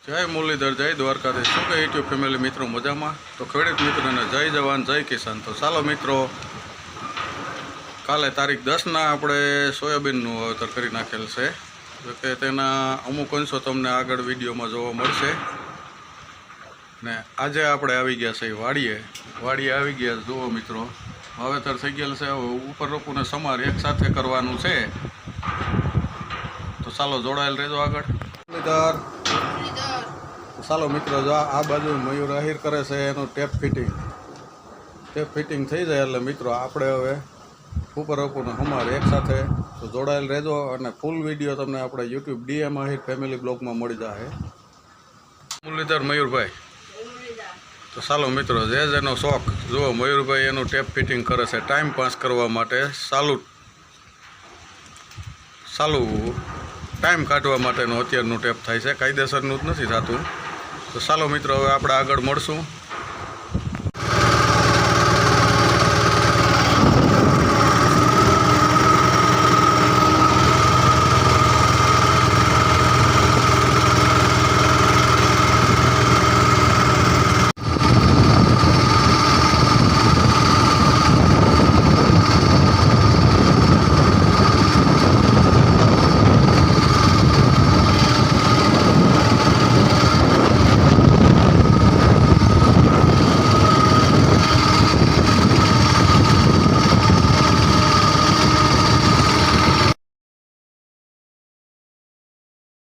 જય મુરલીધર, જય દ્વારકાધીશ. શું કે યુટ્યુબ ફેમિલી મિત્રો મજામાં? તો ખેડૂત મિત્રોને જય જવાન જય કિસાન. તો ચાલો મિત્રો, કાલે તારીખ 10ના આપણે સોયાબીનનું વાવેતર કરી નાખેલ છે. જો કે તેના અમુક અંશો તમને આગળ વિડીયોમાં જોવા મળશે. ને આજે આપણે આવી ગયા છે વાડીએ આવી ગયા. જુઓ મિત્રો, વાવેતર થઈ ગયેલ છે. હવે ઉપર રોપુને સમાર એકસાથે કરવાનું છે. તો ચાલો જોડાયેલ રહેજો આગળ. ચાલો મિત્રો, જો આ બાજુ મયુર આહિર કરે છે એનું ટેપ ફિટિંગ થઈ જાય એટલે મિત્રો આપણે હવે ઉપર રોપુને સમાર એકસાથે. તો જોડાયેલ રહેજો અને ફૂલ વિડીયો તમને આપણે યુટ્યુબ DM આહિર ફેમિલી બ્લોગમાં મળી જશે. મુરલીધર મયુરભાઈ. તો ચાલો મિત્રો, જેનો શોખ, જુઓ મયુરભાઈ એનું ટેપ ફિટિંગ કરે છે ટાઈમ પાસ કરવા માટે. સાલું ટાઈમ કાઢવા માટેનું અત્યારનું ટેપ થાય છે, કાયદેસરનું જ નથી થતું. તો ચાલો મિત્રો, હવે આપણે આગળ મળશું.